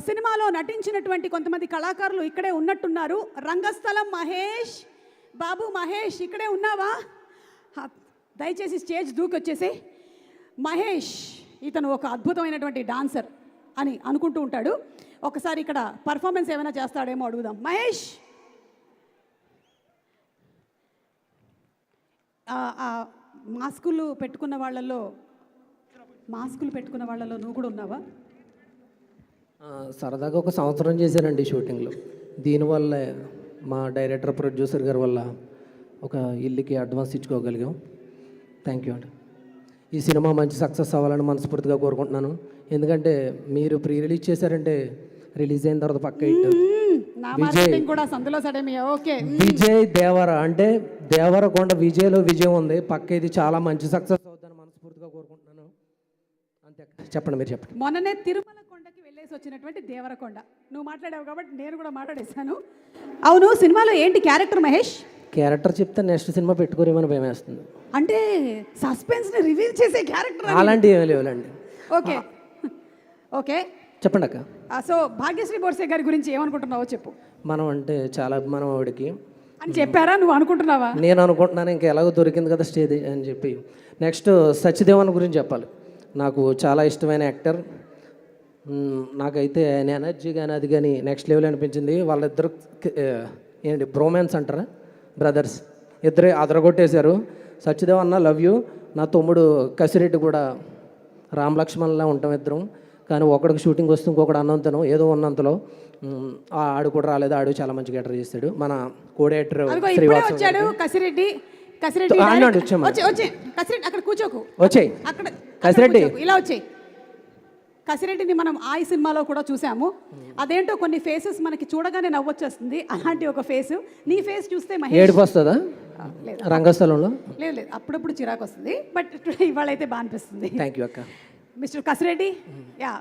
సినిమాలో నటించినటువంటి కొంతమంది కళాకారులు ఇక్కడే ఉన్నట్టున్నారు. రంగస్థలం మహేష్ బాబు, మహేష్ ఇక్కడే ఉన్నావా? దయచేసి స్టేజ్ దూకొచ్చేసి. మహేష్ ఇతను ఒక అద్భుతమైనటువంటి డాన్సర్ అని అనుకుంటూ ఉంటాడు. ఒకసారి ఇక్కడ పర్ఫార్మెన్స్ ఏమైనా చేస్తాడేమో అడుగుదాం. మహేష్, మాస్కులు పెట్టుకున్న వాళ్ళలో నువ్వు కూడా ఉన్నావా? సరదాగా ఒక సంవత్సరం చేశానండి షూటింగ్లో. దీనివల్ల మా డైరెక్టర్ ప్రొడ్యూసర్ గారి వల్ల ఒక ఇల్లుకి అడ్వాన్స్ ఇచ్చుకోగలిగాం. థ్యాంక్ యూ అండి. ఈ సినిమా మంచి సక్సెస్ అవ్వాలని మనస్ఫూర్తిగా కోరుకుంటున్నాను. ఎందుకంటే మీరు ప్రీ రిలీజ్ చేశారంటే రిలీజ్ అయిన తర్వాత పక్క హిట్. విజయ్ దేవర అంటే దేవరకొండ విజయ్లో విజయం ఉంది. పక్క ఇది చాలా మంచి సక్సెస్ అవుతుందని మనస్ఫూర్తిగా కోరుకుంటున్నాను. అంతే. చెప్పండి, మీరు చెప్పండి. మొన్ననే తిరుమల కొండకి వెళ్ళేసి వచ్చినటువంటి దేవరకొండ నువ్వు మాట్లాడావు కాబట్టి నేను కూడా మాట్లాడేశాను. అవును, సినిమాలో ఏంటి క్యారెక్టర్ మహేష్? క్యారెక్టర్ చెప్తే నెక్స్ట్ సినిమా పెట్టుకోరేమని భయం వేస్తుంది. అంటే సస్పెన్స్ని రివీల్ చేసే క్యారెక్టర్ అలాంటివి ఏమీ లేవులండి. ఓకే ఓకే, చెప్పండి అక్క. సో భాగ్యశ్రీ బోర్సే గారి గురించి ఏమనుకుంటున్నావో చెప్పు. మనం అంటే చాలా అభిమానం ఆవిడకి అని చెప్పారా? నువ్వు అనుకుంటున్నావా? నేను అనుకుంటున్నాను, ఇంకా ఎలాగో దొరికింది కదా స్టేజ్ అని చెప్పి. నెక్స్ట్ సత్యదేవన్ గురించి చెప్పాలి. నాకు చాలా ఇష్టమైన యాక్టర్. నాకైతే ఆయన ఎనర్జీ కానీ అది కానీ నెక్స్ట్ లెవెల్ అనిపించింది. వాళ్ళిద్దరు ఏంటి బ్రోమాన్స్ అంటారా, బ్రదర్స్, ఇద్దరే అదరగొట్టేశారు. సత్యదేవ్ అన్న లవ్ యూ. నా తమ్ముడు కసిరెడ్డి కూడా రామ్ లక్ష్మణ్లా ఉంటాం ఇద్దరం. కానీ ఒకడికి షూటింగ్ వస్తే ఇంకొకటి అన్నంతను ఏదో ఉన్నంతలో ఆడు కూడా రాలేదు. ఆడు చాలా మంచిగా యాక్టర్ చేస్తాడు. మన కోడేటర్ కసిరెడ్డి ఇలా వచ్చాయి. కసిరెడ్డిని మనం ఆయి సినిమాలో కూడా చూసాము. అదేంటో కొన్ని ఫేసెస్ మనకి చూడగానే నవ్వొచ్చేస్తుంది. అలాంటి ఒక ఫేస్ నీ ఫేస్ చూస్తే ఏడుపు వస్తుందా రంగస్థలంలో? లేదు లేదు, అప్పుడప్పుడు చిరాకు వస్తుంది. బట్ ఇవాళ అయితే బాగా అనిపిస్తుంది. థ్యాంక్ యూ అక్క. మిస్టర్ కసిరెడ్డి, యా,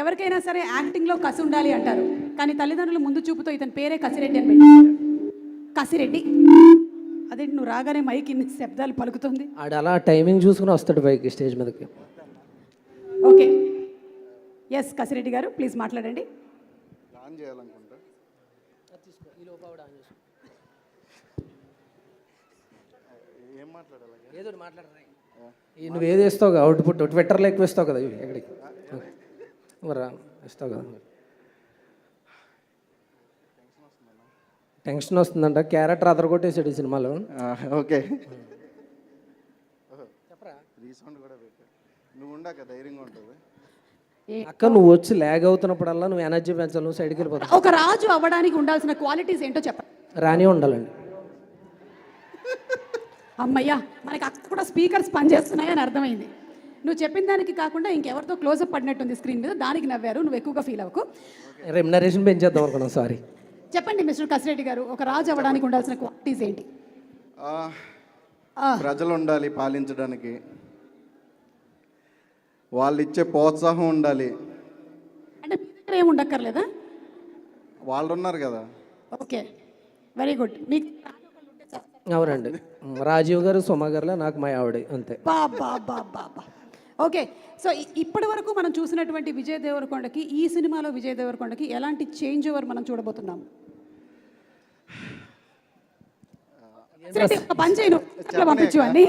ఎవరికైనా సరే యాక్టింగ్లో కసి ఉండాలి అంటారు. కానీ తల్లిదండ్రులు ముందు చూపుతో ఇతని పేరే కసిరెడ్డి అని పెట్టారు. కసిరెడ్డి అదేంటి నువ్వు రాగానే మైక్ ఇన్ని శబ్దాలు పలుకుతుంది? ఆడు అలా టైమింగ్ చూసుకుని వస్తాడు పైకి స్టేజ్ మీదకి. ఓకే, ఎస్ కసిరెడ్డి గారు ప్లీజ్ మాట్లాడండి. నువ్వు ఏది ఇస్తావు కదా అవుట్పుట్, ట్విట్టర్లో ఎక్కువ ఇస్తావు కదా, ఎక్కడికి మరి ఇస్తావు కదా. టెన్షన్ వస్తుందంట. క్యారెక్టర్ అదరగొట్టేసాడు ఈ సినిమాలో. ఓకే, అక్క నువ్వు వచ్చి ల్యాగ్ అవుతున్నప్పుడల్లా నువ్వు ఎనర్జీ పెంచాలి, నువ్వు సైడ్కి వెళ్ళిపోతావు. ఒక రాజు అవ్వడానికి ఉండాల్సిన క్వాలిటీస్ ఏంటో చెప్పండి. రాని ఉండాలండి. అమ్మయ్యా, మనకి అక్కడ కూడా స్పీకర్స్ పనిచేస్తున్నాయని అర్థమైంది. నువ్వు చెప్పిన దానికి కాకుండా ఇంకెవరితో క్లోజప్ పడినట్టుంది స్క్రీన్ మీద, దానికి నవ్వారు. నువ్వు ఎక్కువగా ఫీల్ అవ్వకు. రెమ్యునరేషన్ పెంచేద్దాం అనుకున్నాను, సారీ. చెప్పండి మిస్టర్ కసిరెడ్డి గారు, ఒక రాజు అవ్వడానికి ఉండాల్సిన క్వాలిటీస్ ఏంటి? ప్రజలు ఉండాలి పాలించడానికి, వాళ్ళు ఇచ్చే ప్రోత్సాహం ఉండాలి. అంటే మీ దగ్గర ఏమి ఉండక్కర్లేదా? వాళ్ళు ఉన్నారు కదా. Okay, very good. మీకు అవునండి, రాజీవ్ గారు సుమా గారులా నాకు మా ఆవిడ అంతే. ఓకే, సో ఇప్పటి వరకు మనం చూసినటువంటి విజయ్ దేవరకొండకి, ఈ సినిమాలో విజయ్ దేవరకొండకి ఎలాంటి చేంజ్ ఓవర్ మనం చూడబోతున్నాము? పంపించు అని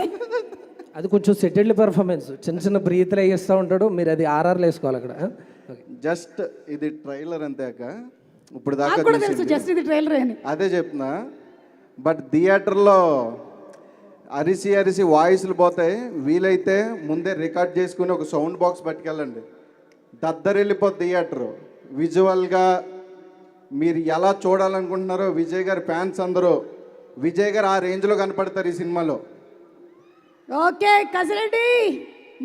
అది కొంచెం సెటిల్డ్ పెర్ఫార్మెన్స్, చిన్న చిన్న బ్రీత్లు వేస్తూ ఉంటాడు. మీరు అది ఆర్ఆర్లు వేసుకోవాలి అక్కడ. జస్ట్ ఇది ట్రైలర్ అంతే అక్క. ఇప్పుడు దాకా జస్ట్ ఇది ట్రైలర్ అని అదే చెప్తున్నా. బట్ థియేటర్లో అరిసి అరిసి వాయిస్లు పోతాయి. వీలైతే ముందే రికార్డ్ చేసుకుని ఒక సౌండ్ బాక్స్ పట్టుకెళ్ళండి. దద్దరెళ్ళిపోద్ది థియేటరు. విజువల్గా మీరు ఎలా చూడాలనుకుంటున్నారో విజయ్ గారి ఫ్యాన్స్ అందరూ విజయ్ గారు ఆ రేంజ్లో కనపడతారు ఈ సినిమాలో. ఓకే కసిరెడ్డి,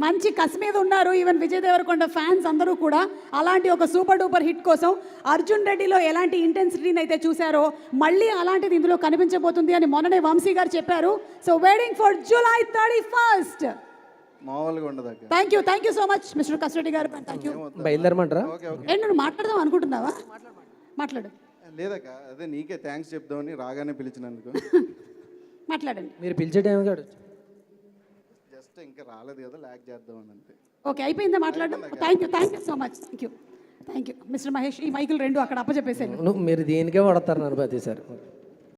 మంచి కసి మీద ఉన్నారు ఈవెన్ విజయ్ దేవరకొండ ఫ్యాన్స్ అందరూ కూడా. అలాంటి ఒక సూపర్ డూపర్ హిట్ కోసం అర్జున్ రెడ్డిలో ఎలాంటి ఇంటెన్సిటీని అయితే చూసారో మళ్ళీ అలాంటిది ఇందులో కనిపించబోతుంది అని మొన్ననే వంశీ గారు చెప్పారు. So waiting for July 31st. మామూలుగా ఉండదు. Thank you so much mister Kasireddy garu. Thank you. బయలుదేరమంటారా? నువ్వు మాట్లాడదాం అనుకుంటున్నావా? మాట్లాడు. లేదక్క, అదే నీకే థ్యాంక్స్ చెప్దామని రాగానే పిలిచినందుకు. మాట్లాడండి. మీరు పిలిచే టైం కాదు, జస్ట్ ఇంకా రాలేదు కదా, ల్యాక్ చేద్దామని అంతే. ఓకే, అయిపోయిందా మాట్లాడడం? Thank you so much. Thank you. Thank you mister Mahesh. ఈ మైకులు రెండు అక్కడ అప్పచెప్పేసాను. మీరు దీనికే పడతారు నన్ను ప్రతిసారి.